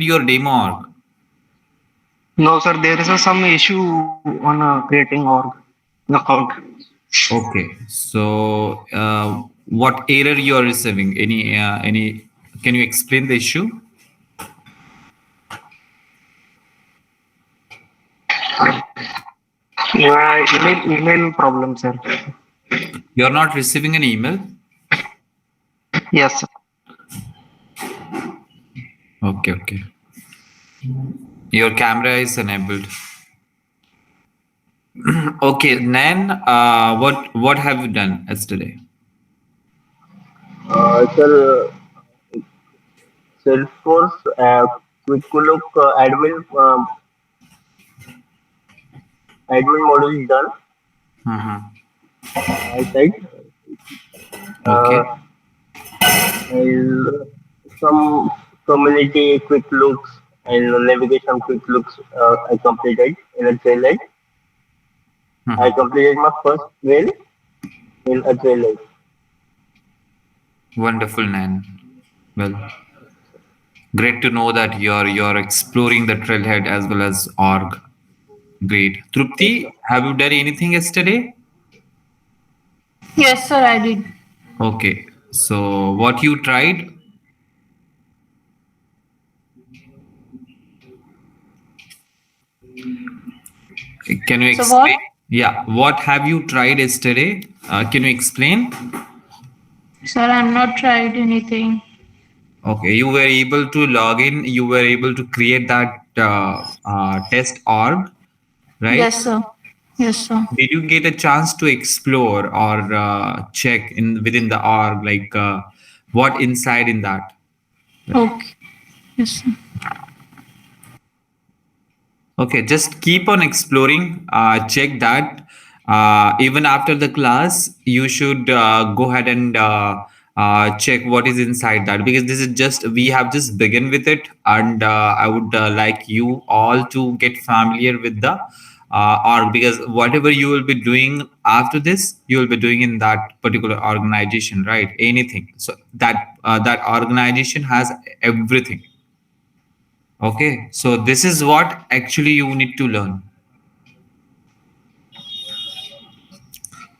your demo org? No, sir, there is some issue on creating org account. Okay. So, what error you are receiving? Any? Can you explain the issue? Yeah, email problem, sir. You're not receiving an email. Yes, sir. Okay. Okay. Your camera is enabled. Okay. Then, what have you done yesterday? Sir, Salesforce quick look admin module is done. Mm-hmm. I said uh, Okay. and some community quick looks and navigation quick looks I completed in a trailhead. I Mm-hmm. completed my first trail in a trailhead. Wonderful, Nan. Well, great to know that you're exploring the trailhead as well as org. Great. Yes, sir. Trupti, have you done anything yesterday? Yes, sir, I did. Okay. So what you tried? Can you So what? explain? Yeah. What have you tried yesterday? Can you explain? Sir, I'm not tried anything. Okay. You were able to log in. You were able to create that test org, right? Yes, sir. Yes, sir. Did you get a chance to explore or check in within the org, like what inside in that? Okay. Yes, sir. Okay, just keep on exploring. Check that. Even after the class, you should go ahead and check what is inside that, because this is just we have just begun with it, and I would like you all to get familiar with the org, because whatever you will be doing after this, you will be doing in that particular organization, right? Anything. So that organization has everything. Okay, so this is what actually you need to learn.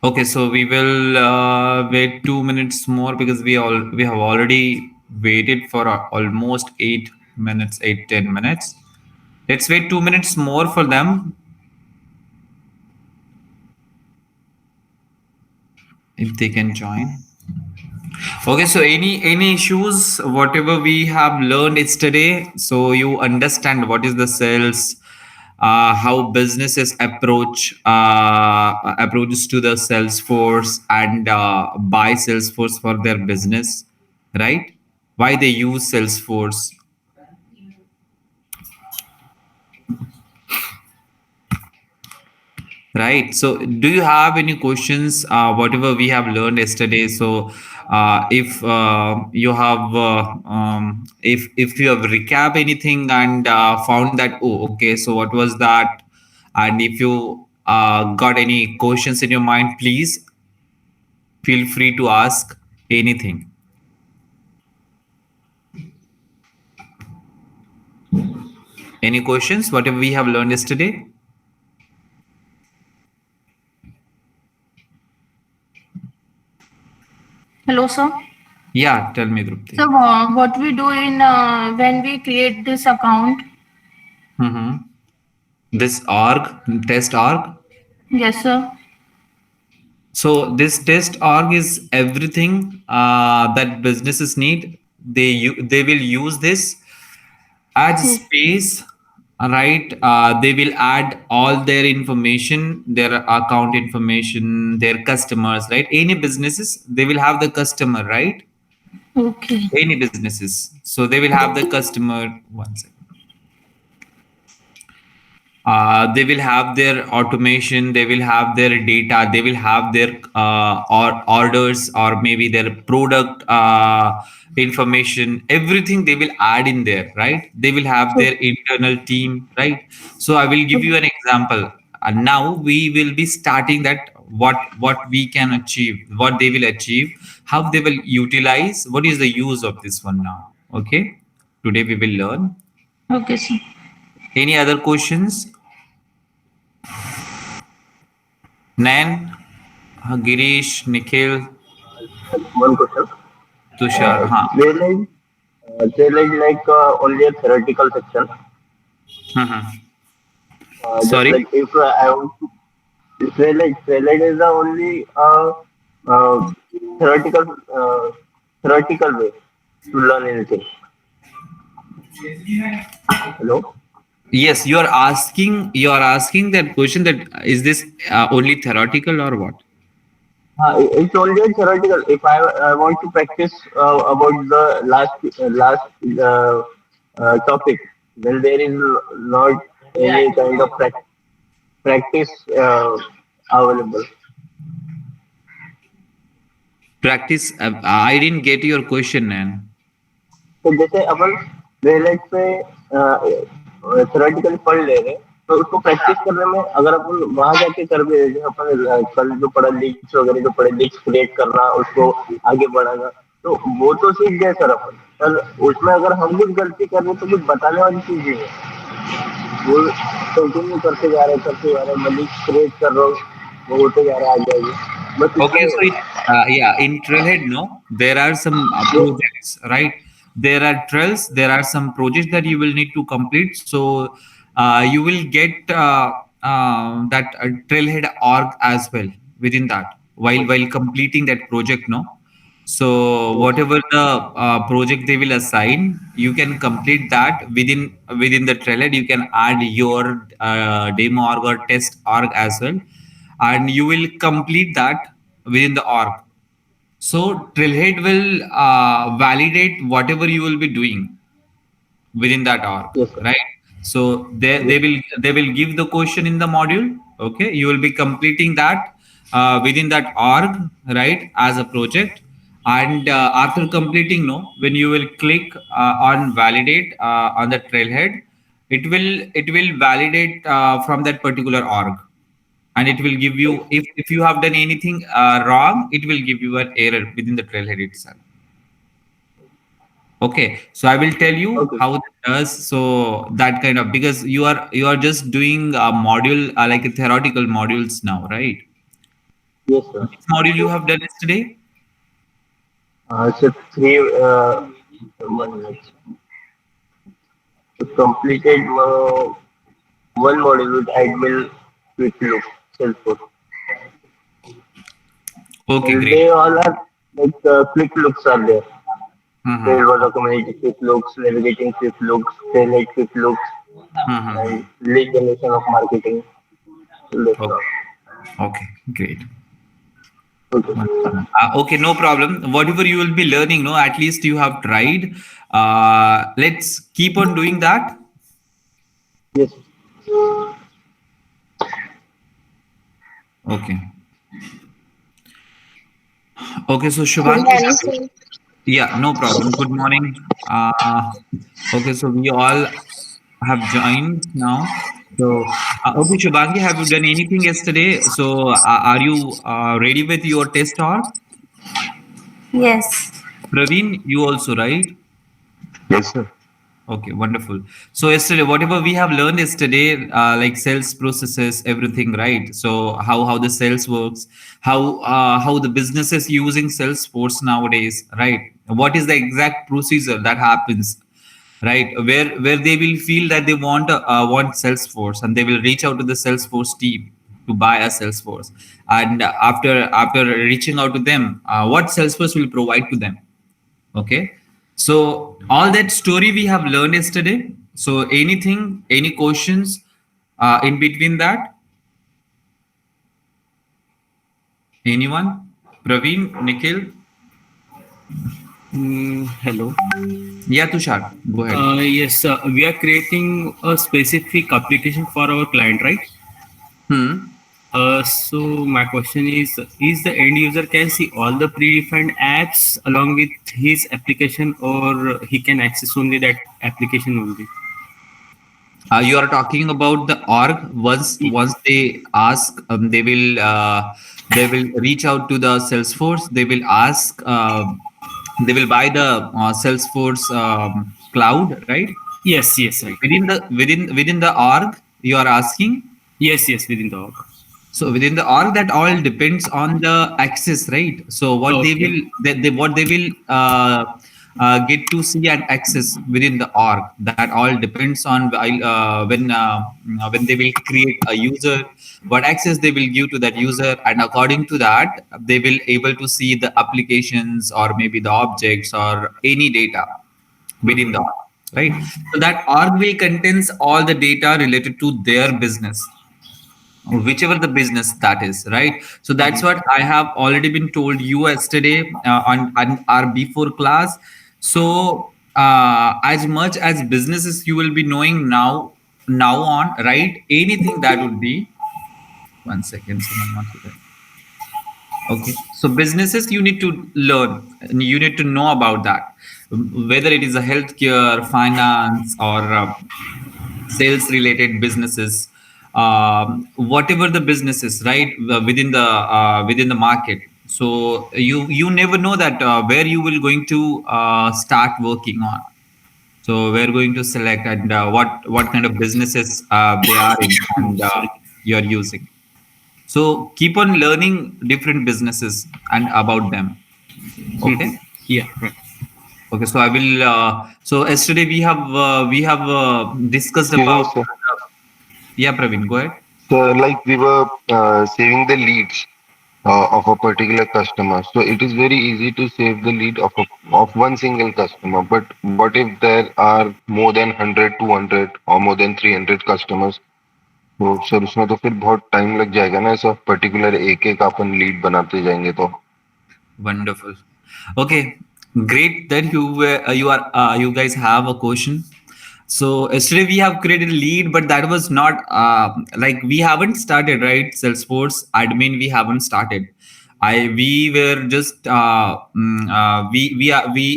Okay, so we will wait 2 minutes more, because we have already waited for almost 8 minutes, 8-10 minutes. Let's wait 2 minutes more for them if they can join. Okay, so any issues, whatever we have learned yesterday, so you understand what is the sales, how businesses approaches to the Salesforce and buy Salesforce for their business, right? Why they use Salesforce, right? So do you have any questions, whatever we have learned yesterday? So if you have if you have recap anything and found that, oh, okay, so what was that, and if you got any questions in your mind, please feel free to ask anything. Any questions, whatever we have learned yesterday? Hello, sir. Yeah, tell me, Drupti. So, what we do in when we create this account? Mm-hmm. This org, test org. Yes, sir. So this test org is everything that businesses need. They will use this as Hmm. space, right? They will add all their information, their account information, their customers, right? Any businesses, they will have the customer, right? Okay. Any businesses, so they will have the customer. One second. They will have their automation, they will have their data, they will have their orders, or maybe their product information, everything they will add in there, right? They will have their internal team, right? So I will give you an example, and now we will be starting that, what we can achieve, what they will achieve, how they will utilize, what is the use of this one now. Okay, today we will learn. Okay, sir. Any other questions? Nan, Girish, Nikhil, One question. Tushar. Huh. Trail is like only a theoretical section. Mhm. Just Sorry. like if I want to trail is the only uh, theoretical theoretical way to learn anything. Hello. Yes, you are asking that question, that is this only theoretical or what? It's only a theoretical. If I want to practice about the last topic, then there is not any kind of practice available. Practice. I didn't get your question, Nan. तो जैसे अपन realise पे theoretically पढ़ ले रहे हैं तो उसको practice करने में अगर अपन वहां जाके कर भी रहे हैं, जैसे अपन कल जो पढ़ा लीड्स वगैरह जो पढ़े लीड्स क्रिएट करना उसको आगे बढ़ाना, तो वो तो सीख गए सर अपन। पर उसमें अगर हम कुछ गलती कर रहे हैं तो कुछ बताने वाली चीज नहीं है। वो कंटिन्यू करते जा रहे हैं, मैं लीड्स क्रिएट कर रहा हूँ, वो होते जा रहा है आगे आगे, बस Okay, इतना ही so है। yeah, in Trailhead, no, there are some ये projects, right? There are trails, there are some projects that you will need to complete. So you will get that Trailhead org as well within that while completing that project, no. So whatever the project they will assign, you can complete that within the Trailhead. You can add your demo org or test org as well, and you will complete that within the org. So Trailhead will validate whatever you will be doing within that org, yes sir. right? So they will give the question in the module. Okay, you will be completing that within that org, right, as a project. And after completing, no, when you will click on validate on the Trailhead, it will validate from that particular org, and it will give you, if you have done anything wrong, it will give you an error within the Trailhead itself. Okay, so I will tell you okay. how it does. So that kind of, because you are just doing a module like a theoretical modules now, right? Yes sir. Which module you have done yesterday? So three, 1 minute. So completed one module with admin quick look Salesforce. Okay, And great. they all are like quick looks are there. There Mm-hmm. was a community quick looks, navigating quick looks, taillight quick looks, Mm-hmm. and lead generation of marketing. So that's Okay. all. Okay, great. Okay. Okay, no problem. Whatever you will be learning, no, at least you have tried. Let's keep on doing that. Yes. Okay. Okay, so Good Shubhangi, morning, sir. yeah, no problem. Good morning. Okay, so we all have joined now. So, okay, Shubhangi, have you done anything yesterday? So, are you ready with your test org? Yes. Praveen, you also, right? Yes, sir. Okay, wonderful. So yesterday, whatever we have learned yesterday, like sales processes, everything, right? So how the sales works, how the business is using Salesforce nowadays, right? What is the exact procedure that happens, right? Where they will feel that they want Salesforce, and they will reach out to the Salesforce team to buy a Salesforce, and after reaching out to them, what Salesforce will provide to them. Okay, so all that story we have learned yesterday. So anything, any questions in between that? Anyone? Praveen, Nikhil? Hello. Yeah, Tushar, go ahead. Yes, we are creating a specific application for our client, right? Hmm. So my question is the end user can see all the predefined apps along with his application, or he can access only that application only? You are talking about the org. Once they ask, they will reach out to the Salesforce. They will ask. They will buy the Salesforce cloud, right? Yes, yes, right. Within the org, you are asking. Yes, yes, within the org. So within the org, that all depends on the access, right? So what they Okay. will what they will get to see and access within the org, that all depends on when they will create a user, what access they will give to that user, and according to that, they will able to see the applications or maybe the objects or any data within the Mhm. org, right? So that org will contains all the data related to their business, whichever the business that is, right? So that's what I have already been told you yesterday on our before class. So as much as businesses you will be knowing now on, right? Anything that would be, one second, someone wants to tell. Okay, so businesses you need to learn and you need to know about that, whether it is a healthcare, finance, or sales related businesses, whatever the businesses, right? Within the market. So you never know that where you will going to start working on. So we're going to select, and what kind of businesses they are in, and Sorry. you're using. So keep on learning different businesses and about them. Okay. Mhm. Yeah, right. Okay, so I will. So yesterday we have discussed Excuse me, about. sir. Yeah, Praveen, go ahead. So, like we were saving the leads of a particular customer. So it is very easy to save the lead of one single customer. But what if there are more than 100, 200 or more than 300 customers? तो sir उसमें तो फिर बहुत time लग जाएगा ना ऐसा particular एक एक अपन लीड बनाते जाएंगे तो Wonderful. Okay, great that you guys have a question. So yesterday we have created a lead, but that was not like we haven't started, right? Salesforce admin we haven't started. We were just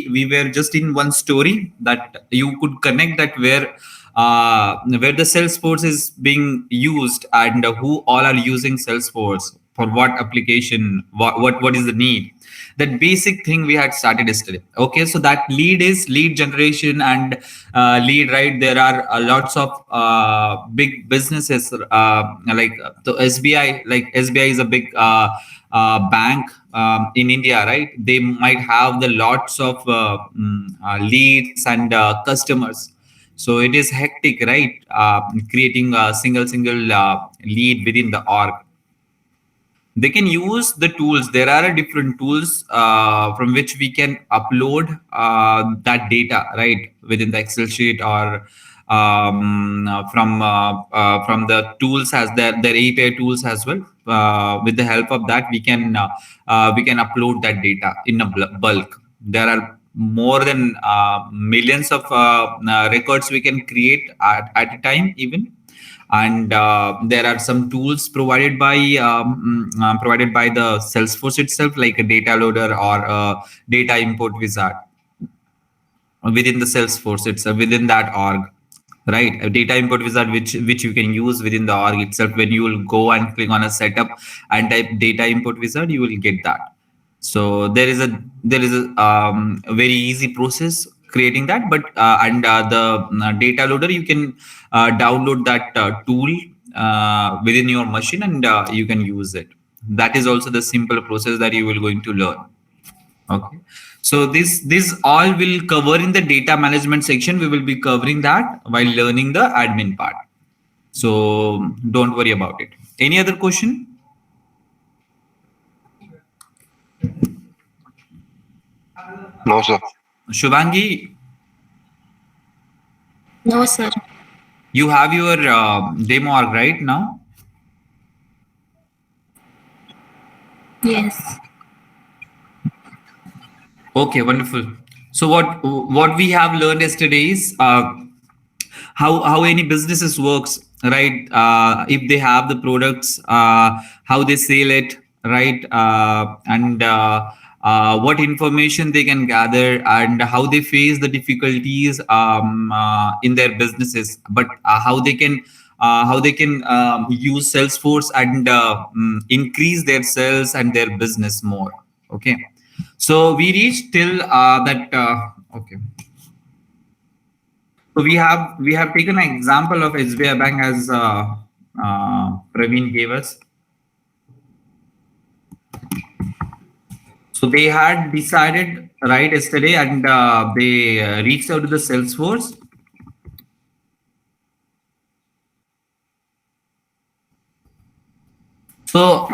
we were just in one story that you could connect that where the Salesforce is being used, and who all are using Salesforce for what application, what is the need. That basic thing we had started yesterday. Okay, so that lead is lead generation and lead, right? There are lots of big businesses like the SBI. Like SBI is a big bank in India, right? They might have the lots of leads and customers. So it is hectic, right? Creating a single lead within the org. They can use the tools. There are different tools from which we can upload that data, right, within the Excel sheet, or from the tools, as their API tools as well. With the help of that, we can upload that data in a bulk. There are more than millions of records we can create at a time, even. And there are some tools provided by the Salesforce itself, like a data loader or a data import wizard within the Salesforce itself, within that org, right? A data import wizard which you can use within the org itself. When you will go and click on a setup and type data import wizard, you will get that. So there is a very easy process creating that. But and the data loader, you can download that tool within your machine, and you can use it. That is also the simple process that you will going to learn. Okay. So this all will cover in the data management section. We will be covering that while learning the admin part. So don't worry about it. Any other question? no sir. Shubhangi, No, sir. you have your demo org right now? Yes. Okay, wonderful. So what we have learned yesterday is how any businesses works, right? If they have the products, how they sell it, right? And what information they can gather, and how they face the difficulties in their businesses, but how they can use Salesforce and increase their sales and their business more. Okay, so we reached till that. Okay. we have taken an example of SBI Bank as Praveen gave us. So they had decided right yesterday, and they reached out to the Salesforce. So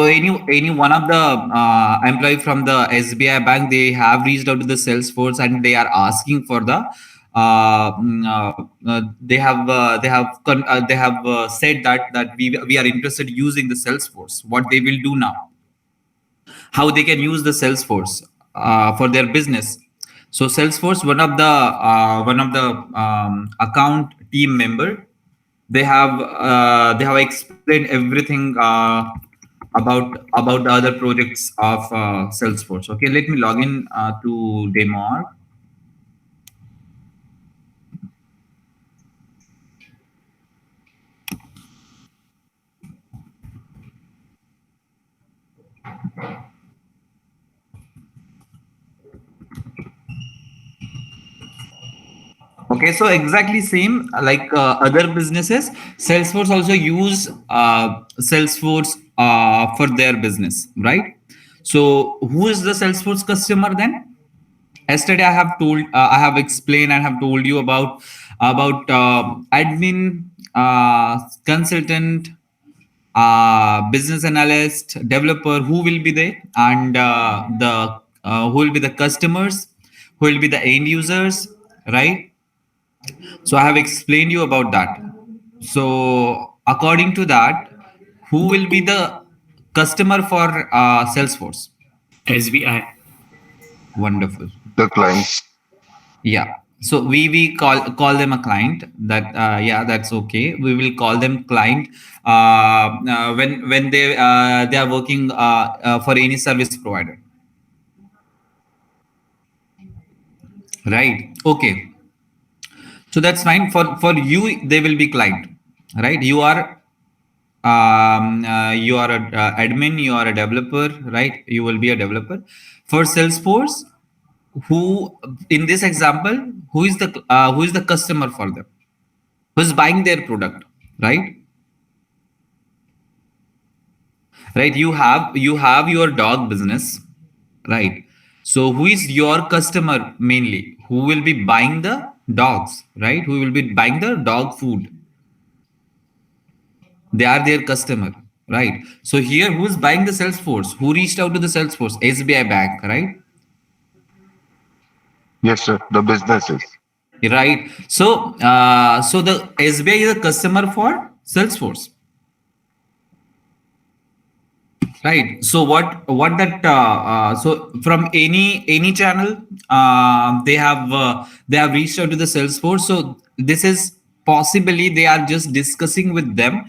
any one of the employee from the SBI Bank, they have reached out to the Salesforce, and they are asking for the they have said that we are interested using the Salesforce. What they will do now, how they can use the Salesforce for their business. So Salesforce, one of the account team member, they have explained everything about the other projects of Salesforce. Okay, let me log in to demo. Okay, so exactly same like other businesses, Salesforce also use Salesforce for their business, right? So who is the Salesforce customer then? Yesterday I have explained and have told you about admin, consultant, business analyst, developer, who will be there, and the who will be the customers, who will be the end users, right? So I have explained you about that. So according to that, who will be the customer for Salesforce? SBI. Wonderful. The clients. Yeah. So we call them a client. That yeah, that's okay. We will call them client when they are working for any service provider. Right. Okay. So that's fine. For you, they will be client. Right. You are a admin. You are a developer. Right. You will be a developer. For Salesforce, who in this example, who is the customer for them? Who's buying their product, right? Right, you have your dog business, right? So who is your customer mainly? Who will be buying the dogs, right? Who will be buying the dog food? They are their customer, right? So here, who's buying the Salesforce? Who reached out to the Salesforce? SBI Bank, right? Yes, sir. The businesses. Right. So so the SBI is a customer for Salesforce. Right. So what that so from any channel they have reached out to the Salesforce. So this is possibly they are just discussing with them.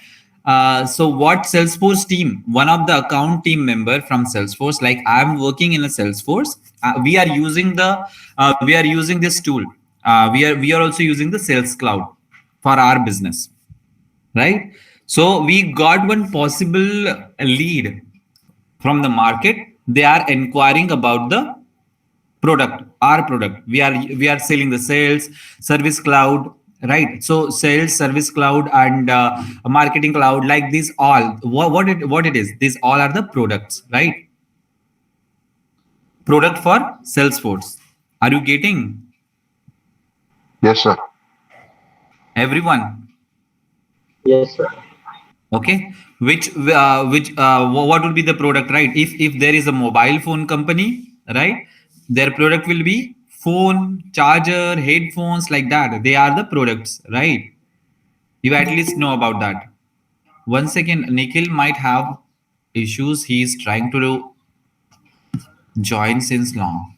So what Salesforce team, one of the account team member from Salesforce, like I'm working in a Salesforce, we are using this tool. We are also using the Sales Cloud for our business, right? So we got one possible lead from the market. They are inquiring about the product, our product. We are selling the Sales Service Cloud, right? So Sales Service Cloud and Marketing Cloud, like these all, what it is, these all are the products, right? Product for Salesforce. Are you getting? Yes, sir. Everyone? Yes, sir. Okay, what would be the product, right? If there is a mobile phone company, right, their product will be phone, charger, headphones, like that. They are the products, right? You at least know about that. One second, Nikhil might have issues. He is trying to join since long.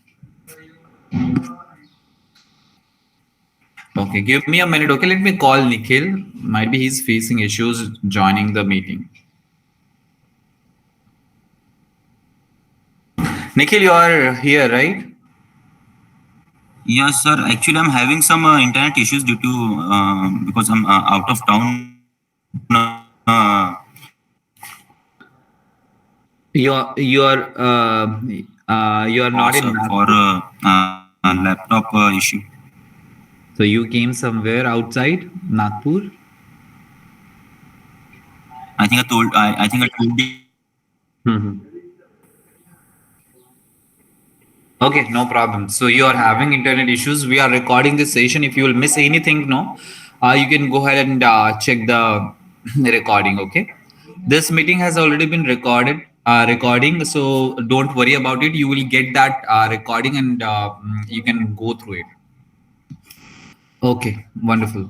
Okay, give me a minute. Okay, let me call Nikhil. Might be he's facing issues joining the meeting. Nikhil, you are here, right? Yes, sir. Actually, I'm having some internet issues due to because I'm out of town. You are For not in sir, for Nagpur. laptop issue. So you came somewhere outside Nagpur? I think I told you Mhm. Okay, no problem. So you are having internet issues. We are recording this session. If you will miss anything, no, you can go ahead and check the recording. Okay, this meeting has already been recording, so don't worry about it. You will get that recording, and you can go through it. Okay, wonderful.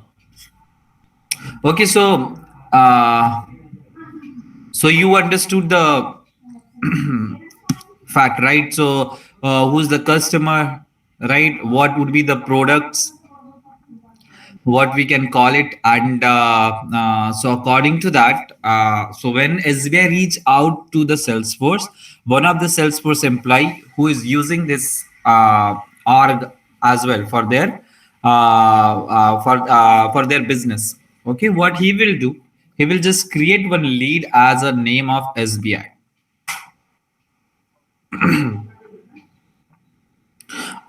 Okay, so you understood the fact, right? So who's the customer, right? What would be the products, what we can call it, and so according to that, so when SBI reach out to the Salesforce, one of the Salesforce employee who is using this org as well for their business, okay, what he will do, he will just create one lead as a name of SBI,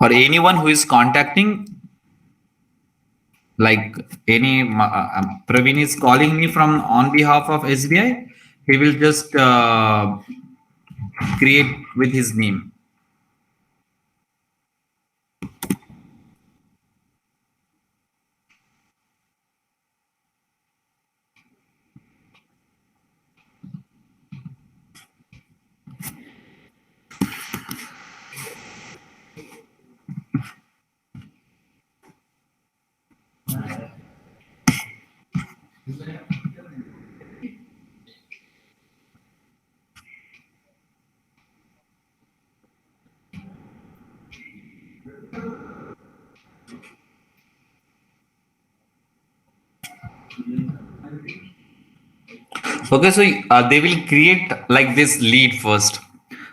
or anyone who is contacting, like Praveen is calling me from on behalf of SBI, he will just create with his name. Okay, so they will create like this lead first.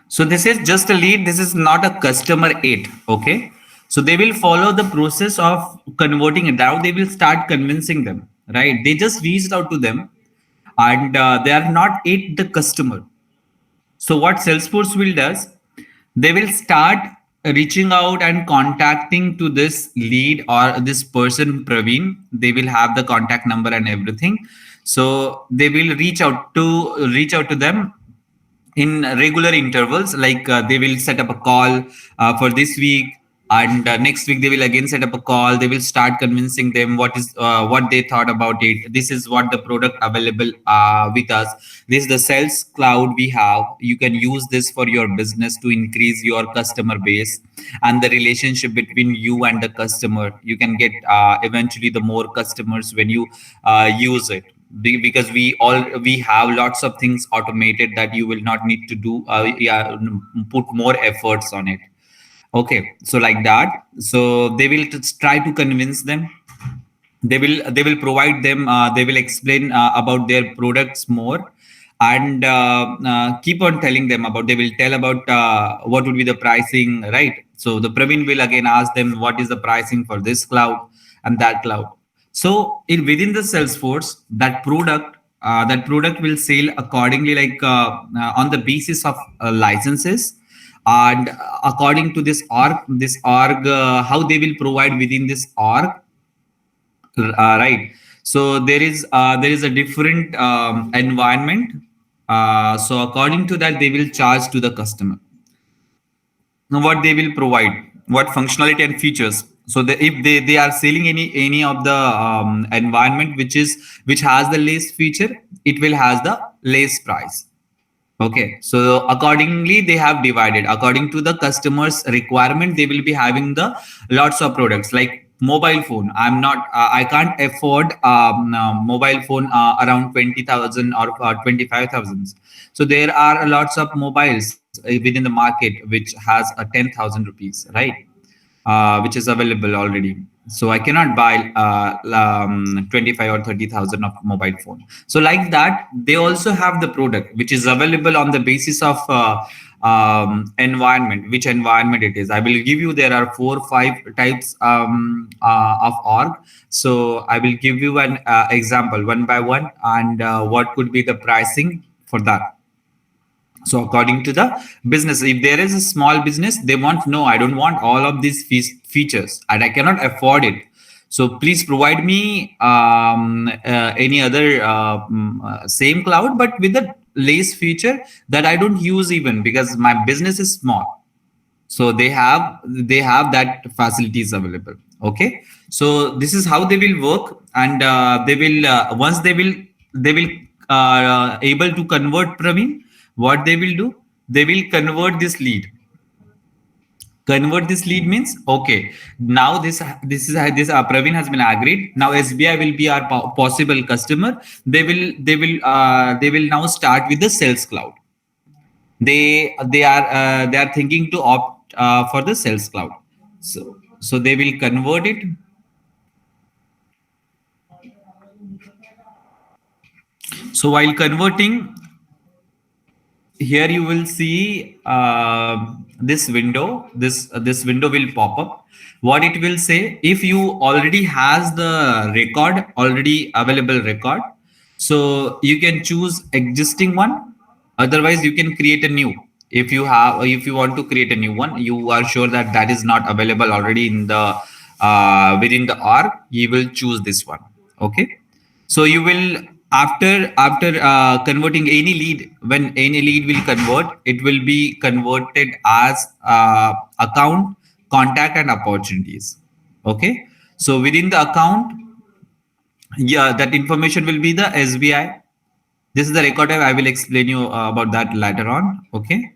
So this is just a lead. This is not a customer yet. Okay. So they will follow the process of converting it. Now they will start convincing them, right? They just reached out to them, and they are not yet the customer. So what Salesforce will does, they will start reaching out and contacting to this lead or this person Praveen. They will have the contact number and everything. So they will reach out to them in regular intervals, like they will set up a call for this week, and next week they will again set up a call. They will start convincing them what they thought about it. This is what the product available with us. This is the sales cloud we have. You can use this for your business to increase your customer base and the relationship between you and the customer. You can get eventually the more customers when you use it. Because we have lots of things automated that you will not need to do put more efforts on it. Okay, so like that, so they will try to convince them. They will provide them, they will explain about their products more, and keep on telling them about, they will tell about what would be the pricing, right? So the Praveen will again ask them what is the pricing for this cloud and that cloud. So in within the Salesforce, that product will sell accordingly, like on the basis of licenses, and according to this org, how they will provide within this org, right? So there is a different environment. So according to that, they will charge to the customer. Now what they will provide, what functionality and features. So if they are selling any of the environment which has the less feature, it will has the less price. Okay, so accordingly they have divided according to the customer's requirement. They will be having the lots of products, like mobile phone. I can't afford mobile phone around 20,000 or 25,000. So there are lots of mobiles within the market which has a 10,000 rupees, right? Which is available already. So I cannot buy 25 or 30,000 of mobile phone. So like that, they also have the product which is available on the basis of environment, which environment it is. I will give you, there are 4 5 types of org. So I will give you an example one by one, and what could be the pricing for that. So according to the business, if there is a small business, they want, no, I don't want all of these features and I cannot afford it. So please provide me any other same cloud, but with the lace feature that I don't use even because my business is small. So they have that facilities available. Okay, so this is how they will work, and they will once they will able to convert Praveen. What they will do, they will convert this lead means, okay, now this Praveen has been agreed. Now SBI will be our possible customer. They will now start with the sales cloud. They are thinking to opt for the sales cloud. So they will convert it. So while converting, here you will see this window. This window will pop up. What it will say, if you already has the record, already available record, so you can choose existing one. Otherwise you can create a new. If you want to create a new one, you are sure that that is not available already in the within the org, you will choose this one. Okay, so you will, after converting any lead, when any lead will convert, it will be converted as account, contact, and opportunities. Okay, so within the account, yeah, that information will be the SBI. This is the record type. I will explain you about that later on. Okay,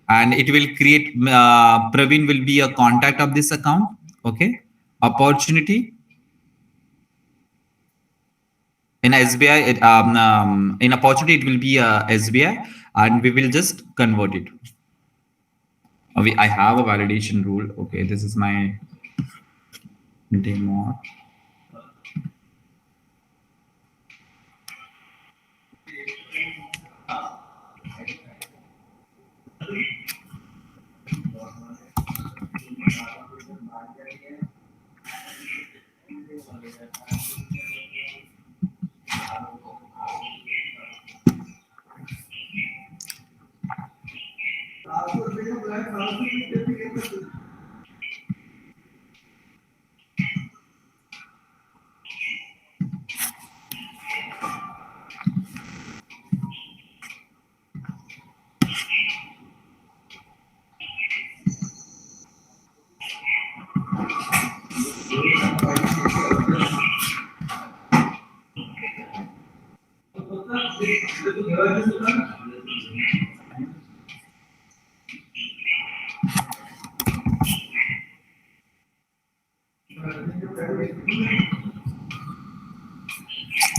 and it will create Praveen will be a contact of this account. Okay, opportunity in SBI, in opportunity, it will be SBI, and we will just convert it. I have a validation rule. Okay, this is my demo.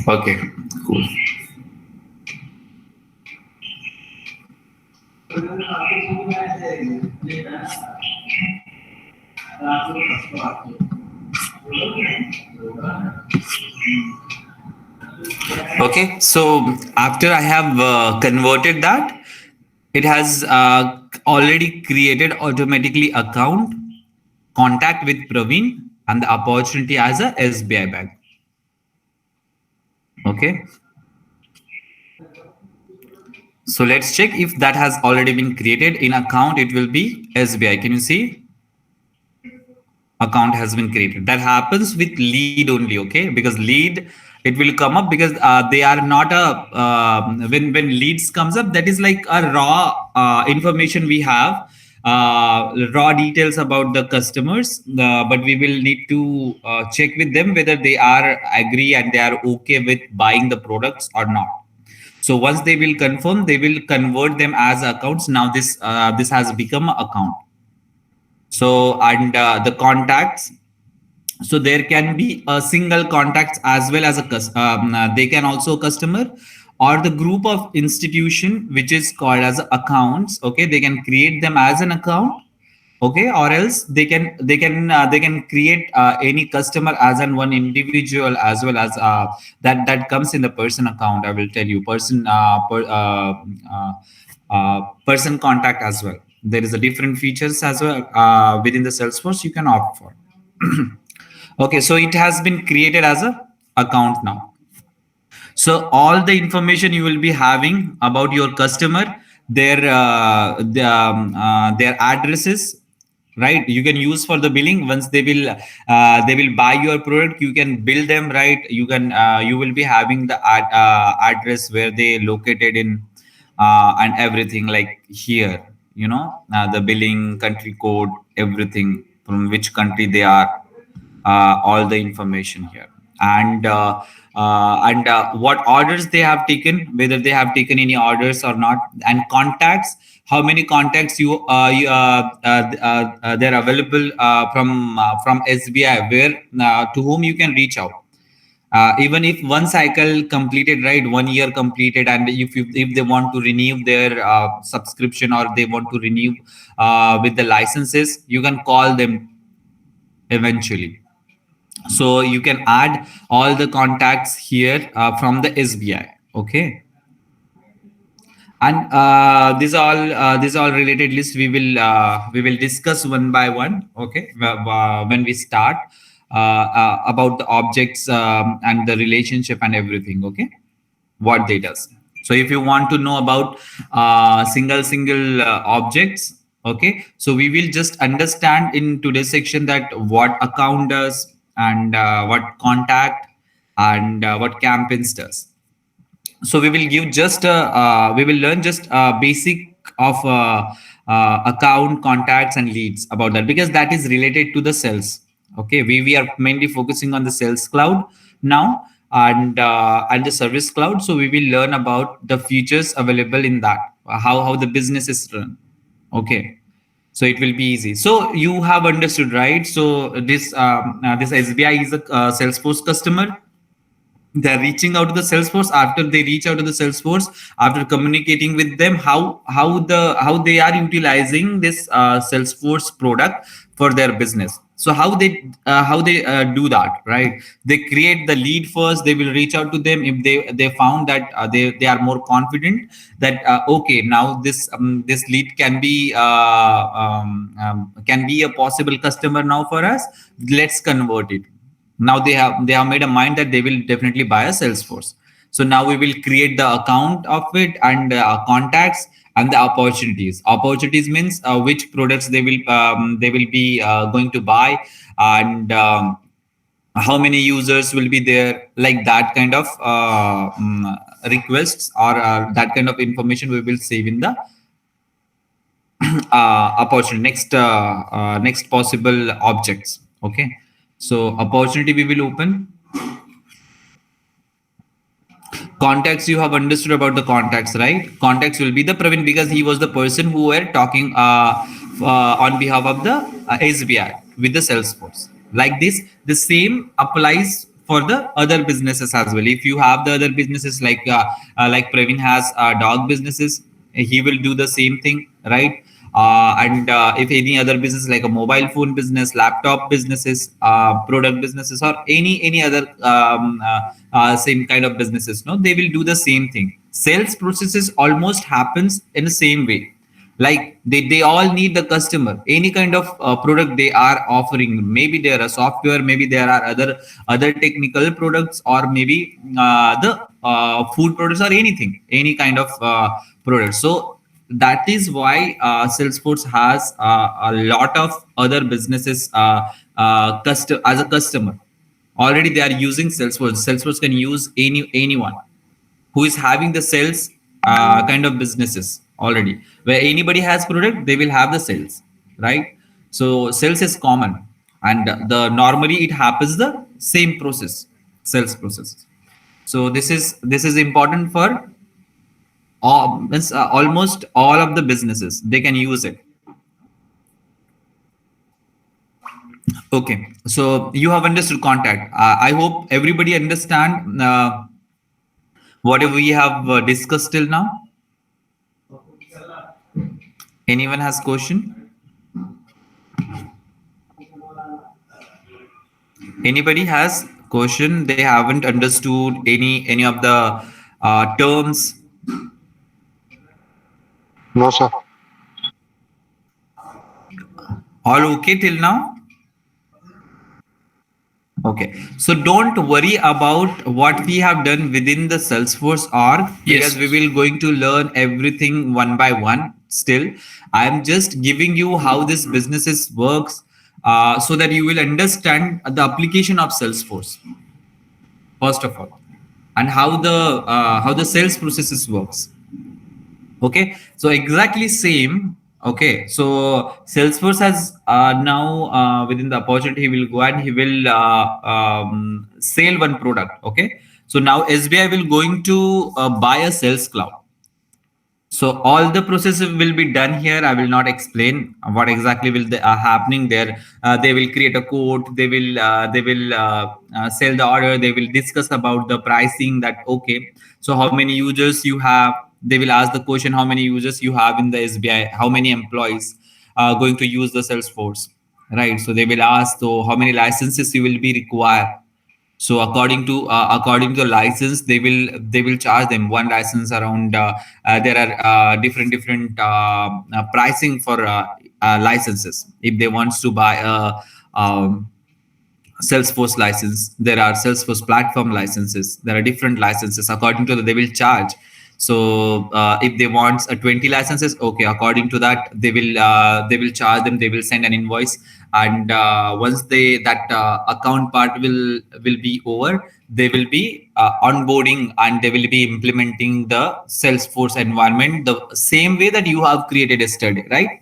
Okay, cool. Okay, so after I have converted that, it has already created automatically account, contact with Praveen, and the opportunity as a SBI bank. Okay, so let's check if that has already been created. In account, it will be SBI. Can you see? Account has been created. That happens with lead only. Okay, because lead, it will come up because they are not a when leads comes up, that is like a raw information we have, raw details about the customers, but we will need to check with them whether they are agree and they are okay with buying the products or not. So once they will confirm, they will convert them as accounts. Now this has become an account. So, and the contacts, so there can be a single contacts as well as they can also customer, or the group of institution which is called as accounts. Okay, they can create them as an account. Okay, or else they can create any customer as an one individual, as well as that comes in the person account. I will tell you person contact as well. There is a different features as well within the Salesforce you can opt for. Okay, so it has been created as a account now. So all the information you will be having about your customer, their addresses, right? You can use for the billing. Once they will buy your product, you can bill them, right? You will be having the address where they located in, and everything like here, the billing, country code, everything, from which country they are, all the information here. And what orders they have taken, whether they have taken any orders or not, and contacts, how many contacts they're available from SBI, where to whom you can reach out. Even if one cycle completed, right, 1 year completed, and if they want to renew their subscription, or they want to renew with the licenses, you can call them eventually. So you can add all the contacts here from the SBI. Okay. And these all related lists we will discuss one by one. Okay, when we start about the objects, and the relationship and everything. Okay, what they does. So if you want to know about single objects, okay, so we will just understand in today's section that what account does, and what contact, and what campaigns does. So we will give just we will learn just basic of account, contacts, and leads about that, because that is related to the sales. Okay, we are mainly focusing on the sales cloud now, and the service cloud. So we will learn about the features available in that, how the business is run. Okay, so it will be easy. So you have understood, right? So this SBI is a Salesforce customer. They're reaching out to the Salesforce. After they reach out to the Salesforce, after communicating with them, how they are utilizing this Salesforce product for their business. So how they do that, right? They create the lead first. They will reach out to them if they found that they are more confident that okay, now this lead can be a possible customer now for us. Let's convert it. Now they have made a mind that they will definitely buy a Salesforce. So now we will create the account of it, and contacts, and the opportunities means which products they will be going to buy, and how many users will be there, like that kind of requests, or that kind of information we will save in the opportunity, next possible objects. Okay, so opportunity we will open. Contacts, you have understood about the contacts, right? Contacts will be the Praveen, because he was the person who were talking on behalf of the SBI with the Salesforce. Like this, the same applies for the other businesses as well. If you have the other businesses, like Praveen has dog businesses, he will do the same thing, right? And if any other business, like a mobile phone business, laptop businesses, product businesses, or any other same kind of businesses, no, they will do the same thing. Sales processes almost happens in the same way. Like they all need the customer, any kind of product they are offering. Maybe there are software, maybe there are other technical products, or maybe the food products, or any kind of product. So that is why Salesforce has a lot of other businesses as a customer. Already they are using Salesforce. Salesforce can use anyone who is having the sales kind of businesses already. Where anybody has product, they will have the sales, right? So sales is common, and the normally it happens the same process, sales process. So this is important for almost all of the businesses. They can use it. Okay, so you have understood contact. I hope everybody understand whatever we have discussed till now. Anyone has question? Anybody has question? They haven't understood any of the terms. No, sir. All okay till now? Okay, so don't worry about what we have done within the Salesforce org, Yes. because we will going to learn everything one by one. still. I'm just giving you how this businesses works, so that you will understand the application of Salesforce first of all, and how the sales processes works. Okay, so exactly same. Okay, so Salesforce has now, within the opportunity, he will go and he will sell one product. Okay, so now SBI will going to buy a sales cloud. So all the processes will be done here. I will not explain what exactly will happening there. They will create a quote. They will sell the order. They will discuss about the pricing. That okay. So how many users you have? They will ask the question, how many users you have in the SBI? How many employees going to use the Salesforce? Right. So they will ask, so how many licenses you will be required. So according to the license, they will charge them one license around. There are different pricing for licenses. If they wants to buy a Salesforce license, there are Salesforce platform licenses. There are different licenses. According to that, they will charge. So if they want 20 licenses, okay, according to that, they will charge them. They will send an invoice, and once that account part will be over, they will be onboarding, and they will be implementing the Salesforce environment the same way that you have created yesterday, right?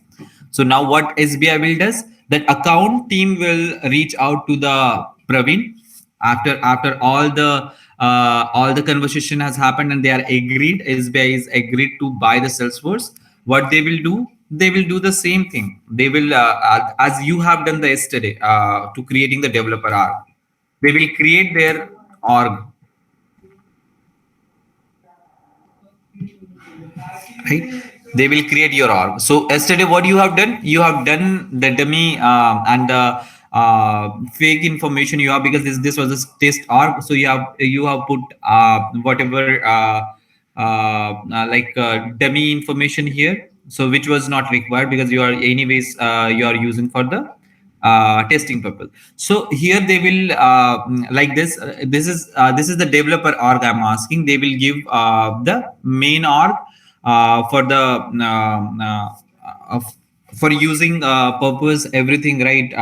So now what SBI will does, that account team will reach out to the Praveen after all the conversation has happened and they are agreed. SBI is agreed to buy the Salesforce. What they will do? They will do the same thing. They will, as you have done the yesterday, to creating the developer org. They will create their org, right? They will create your org. So yesterday what you have done, you have done the dummy and fake information you have, because this was a test org. So you have put whatever dummy information here, so which was not required, because you are anyways you are using for the testing purpose. So here they will like this. This is the developer org I'm asking. They will give the main org for the for using purpose everything, right?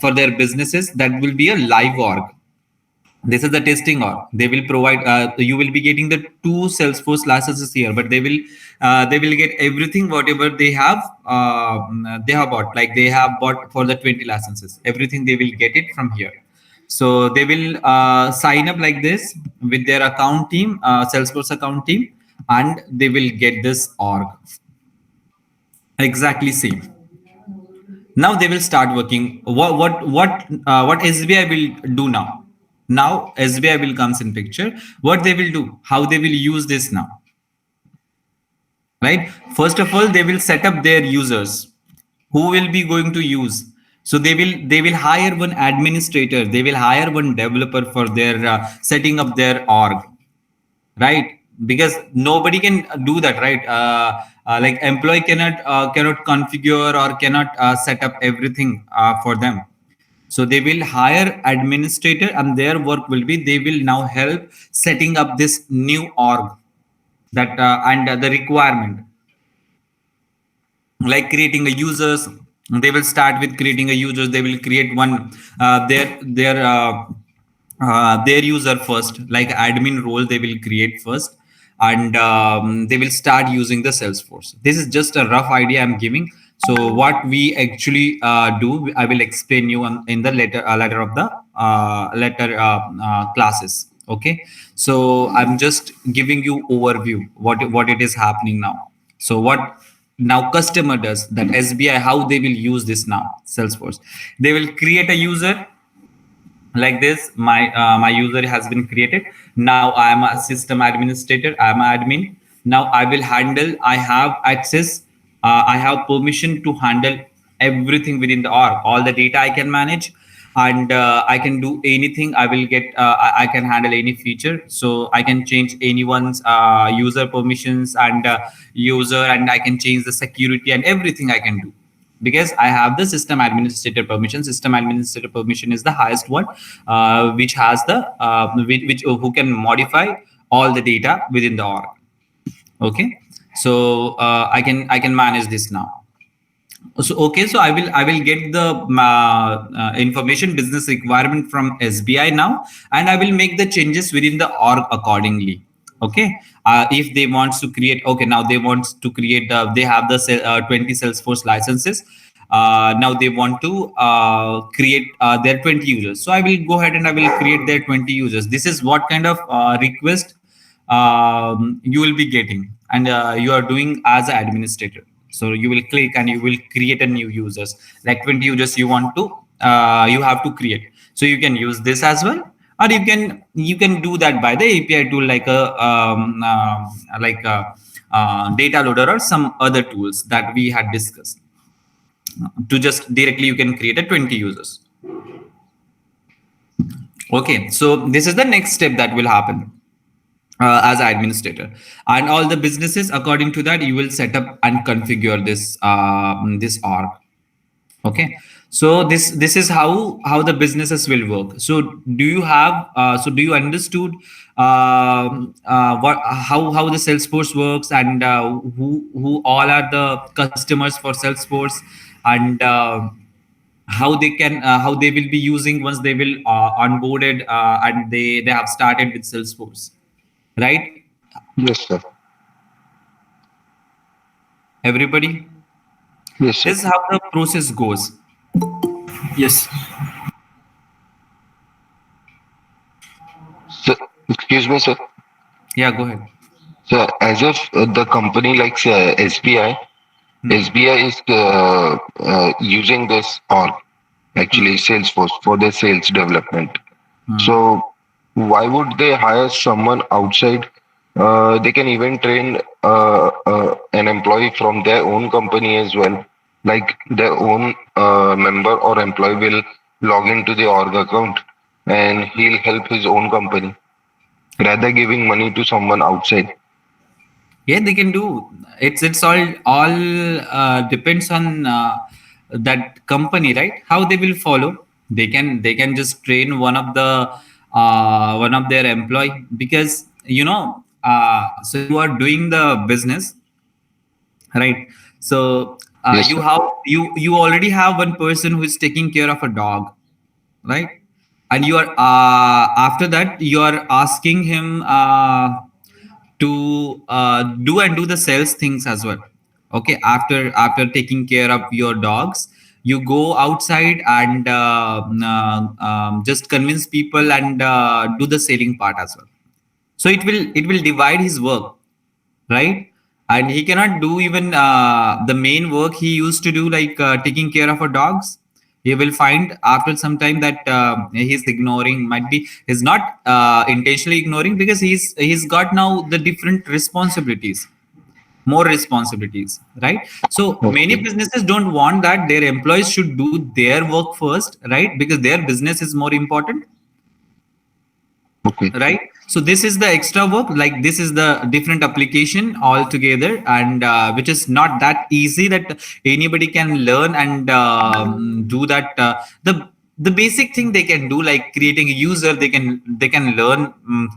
For their businesses, that will be a live org. This is the testing org. They will provide, you will be getting the two Salesforce licenses here, but they will get everything whatever they have bought. Like they have bought for the 20 licenses, everything they will get it from here. So they will sign up like this with their account team, Salesforce account team, and they will get this org exactly same. Now they will start working. What SBI will do now? Now SBI will comes in picture. What they will do? How they will use this now? Right. First of all, they will set up their users who will be going to use. So they will hire one administrator. They will hire one developer for their setting up their org, right? Because nobody can do that, right? Like employee cannot configure or cannot set up everything for them. So they will hire administrator, and their work will be, they will now help setting up this new org, that and the requirement, like creating a users. They will start with creating a users. They will create one their user first, like admin role they will create first, and they will start using the Salesforce. This is just a rough idea I'm giving. So what we actually do, I will explain you in the later of the classes. Okay, so I'm just giving you overview what it is happening now. So what now customer does, that SBI, how they will use this now Salesforce. They will create a user like this. My user has been created. Now I am a system administrator. I am an admin. Now I will handle, I have access, I have permission to handle everything within the org. All the data I can manage, and I can do anything. I will get I can handle any feature. So I can change anyone's user permissions and user, and I can change the security and everything I can do, because I have the system administrator permission. System administrator permission is the highest one, which has the which who can modify all the data within the org. Okay. So I can manage this now. So okay, so I will get the information business requirement from SBI now, and I will make the changes within the org accordingly. Okay, if they want to create, okay, now they want to create, they have the 20 Salesforce licenses. Now they want to create their 20 users. So I will go ahead and I will create their 20 users. This is what kind of request you will be getting, and you are doing as an administrator. So you will click and you will create a new users, like 20 users you want to you have to create. So you can use this as well, or you can do that by the API tool, like a data loader or some other tools that we had discussed. To just directly you can create a 20 users. Okay, so this is the next step that will happen as an administrator, and all the businesses according to that you will set up and configure this org. Okay, so this is how the businesses will work. So do you understood what how the Salesforce works, and who all are the customers for Salesforce, and how they will be using once they will onboarded, and they have started with Salesforce, right? Yes, sir. Everybody, Yes, sir. this is how the process goes. Yes. So, excuse me, sir. Yeah, go ahead. So, as of the company like SBI, Hmm. SBI is using this org, actually Salesforce, for their sales development. Hmm. So, why would they hire someone outside? They can even train an employee from their own company as well. Like their own member or employee will log into the org account and he'll help his own company rather giving money to someone outside. Yeah, they can do. It's all depends on that company, right? How they will follow. They can just train one of their employee, because so you are doing the business, right? So Yes, sir. you already have one person who is taking care of a dog, right? And you are after that you are asking him to do the sales things as well. Okay, after taking care of your dogs, you go outside and just convince people and do the selling part as well. So it will divide his work, right? And he cannot do even the main work he used to do, like taking care of our dogs. He will find after some time that he's ignoring, might be he's not intentionally ignoring, because he's got now the different responsibilities, more responsibilities, right? So many Okay. businesses don't want that their employees should do their work first, right? Because their business is more important, Okay. right? So this is the extra work, like this is the different application altogether, and which is not that easy that anybody can learn and do that. The basic thing they can do, like creating a user, they can learn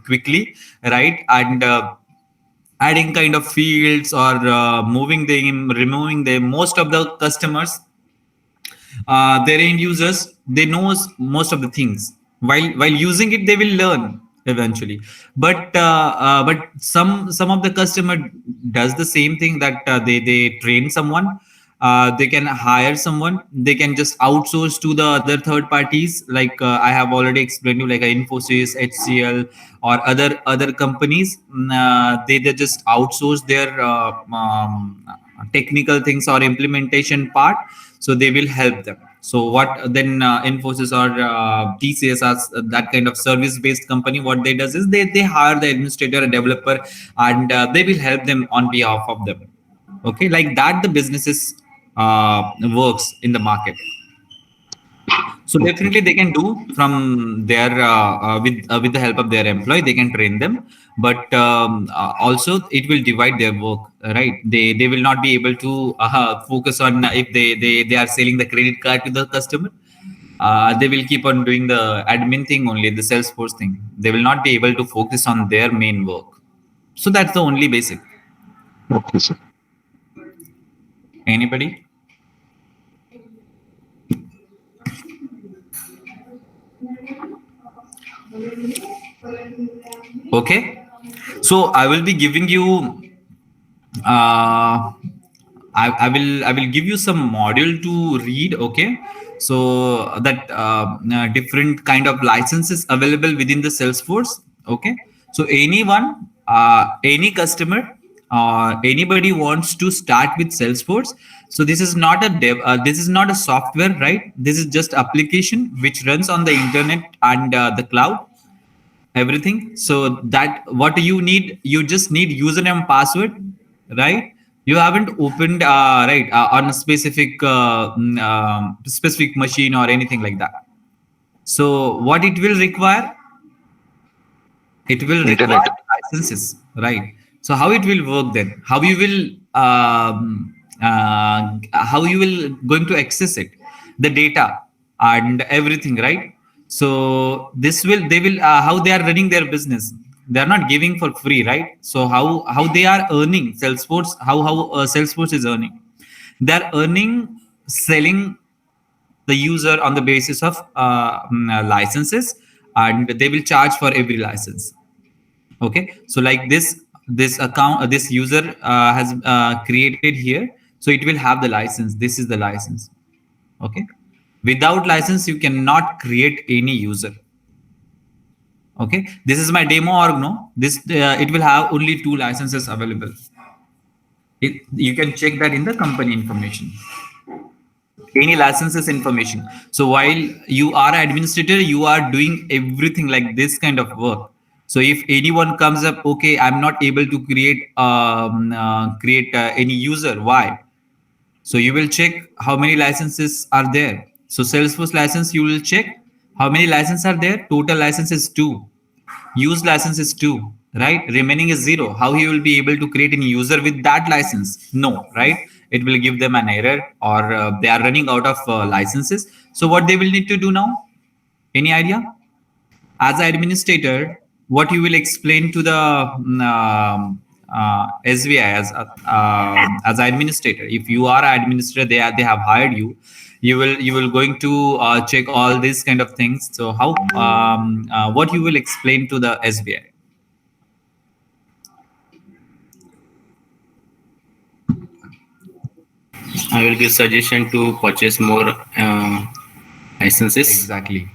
quickly, right? And adding kind of fields, or moving them, removing them. Most of the customers, their end users, they knows most of the things. While using it, they will learn eventually. But some of the customer does the same thing, that they train someone, they can hire someone, they can just outsource to the other third parties, like I have already explained you, like Infosys, HCL, or other companies. They just outsource their technical things or implementation part, so they will help them. So what then Infosys or TCS, as that kind of service based company, what they does is they hire the administrator, a developer, and they will help them on behalf of them. Okay, like that the businesses works in the market. So Okay. definitely they can do from their with the help of their employee, they can train them. But also it will divide their work, right? They will not be able to focus on, if they are selling the credit card to the customer, they will keep on doing the admin thing only, the Salesforce thing. They will not be able to focus on their main work. So that's the only basic. Okay, sir. Anybody? Okay. So I will be giving you uh, I will give you some module to read. Okay, so that different kind of licenses available within the Salesforce. Okay, so anyone, any customer, anybody wants to start with Salesforce. So this is not a this is not a software, right? This is just application which runs on the internet and the cloud, everything. So that what you need, you just need username and password, right? You haven't opened right on a specific specific machine or anything like that. So what it will require, it will require Internet. licenses, right? So how it will work then, how you will how you will going to access it, the data and everything, right? So this will, they will how they are running their business, they are not giving for free, right? So how they are earning, Salesforce, how Salesforce is earning, they are earning selling the user on the basis of licenses, and they will charge for every license. Okay, so like this account, this user has created here, so it will have the license. This is the license. Okay, without license you cannot create any user. Okay, this is my demo org. No, this it will have only 2 licenses available. You can check that in the company information, any licenses information. So while you are an administrator, you are doing everything like this kind of work. So if anyone comes up, okay, I'm not able to create any user, why? So you will check how many licenses are there. So Salesforce license, you will check how many licenses are there. Total license is 2, use license is 2, right? Remaining is 0. How he will be able to create any user with that license? No, right? It will give them an error, or they are running out of licenses. So what they will need to do now, any idea? As an administrator, what you will explain to the SVI, as an administrator, if you are an administrator, they have hired you, you will going to check all these kind of things. So how what you will explain to the SBI? I will give suggestion to purchase more licenses. Exactly.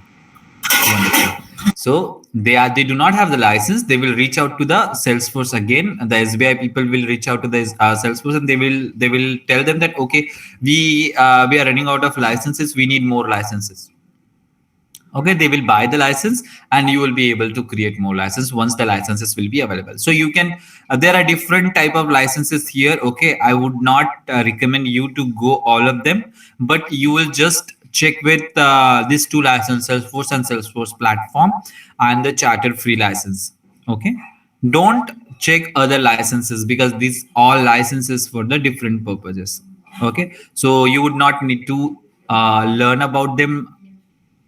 Wonderful. So they do not have the license. They will reach out to the Salesforce again. The SBI people will reach out to the Salesforce, and they will tell them that, okay, we are running out of licenses. We need more licenses. Okay, they will buy the license, and you will be able to create more license once the licenses will be available. So you can there are different type of licenses here. Okay, I would not recommend you to go all of them, but you will just check with these 2 licenses, Salesforce and Salesforce platform, and the charter free license. Okay, don't check other licenses, because these all licenses for the different purposes. Okay, so you would not need to learn about them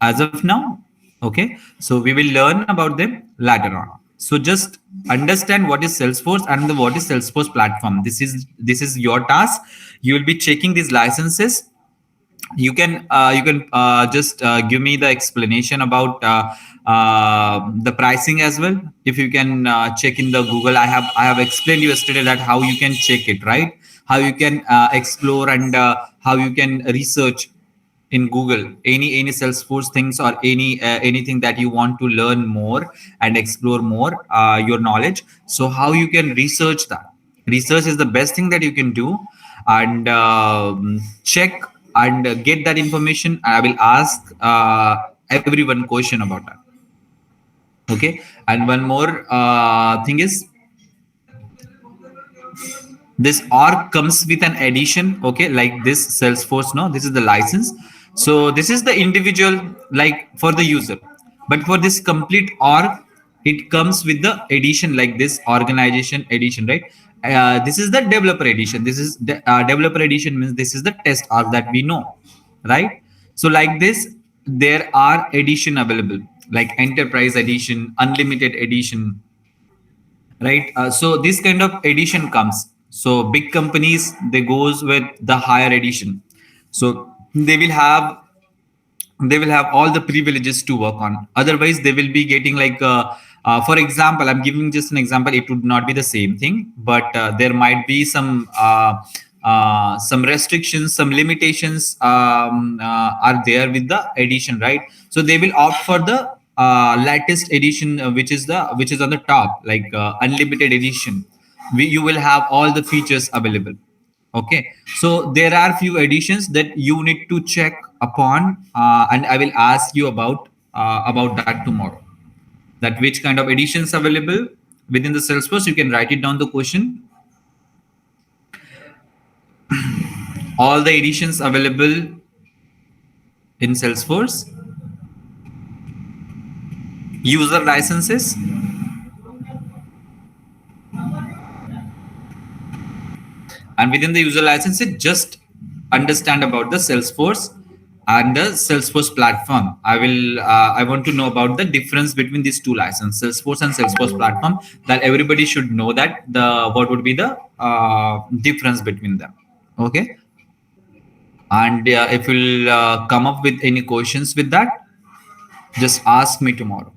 as of now. Okay, so we will learn about them later on. So just understand what is Salesforce and what is Salesforce platform. This is your task. You will be checking these licenses. You can just give me the explanation about the pricing as well. If you can check in the Google, I have explained you yesterday that how you can check it, right? How you can explore, and how you can research in Google any Salesforce things, or anything that you want to learn more and explore more your knowledge. So how you can research that? Research is the best thing that you can do, and check and get that information. I will ask everyone question about that. Okay, and one more thing is, this org comes with an addition. Okay, like this Salesforce, no, this is the license. So this is the individual, like for the user, but for this complete org, it comes with the edition, like this organization edition, right? This is the developer edition. This is the developer edition, means this is the test org that we know, right? So like this, there are edition available, like enterprise edition, unlimited edition, right? So this kind of edition comes. So big companies, they goes with the higher edition. So they will have all the privileges to work on. Otherwise they will be getting like for example, I'm giving just an example, it would not be the same thing, but there might be some restrictions, some limitations are there with the edition, right? So they will opt for the latest edition, which is on the top, like unlimited edition. You will have all the features available. Okay, so there are few additions that you need to check upon, and I will ask you about that tomorrow, that which kind of additions available within the Salesforce. You can write it down, the question. All the editions available in Salesforce, user licenses, and within the user licenses, just understand about the Salesforce and the Salesforce platform. I want to know about the difference between these two licenses, Salesforce and Salesforce platform, that everybody should know that the what would be the difference between them. Okay, and if you'll come up with any questions with that, just ask me tomorrow.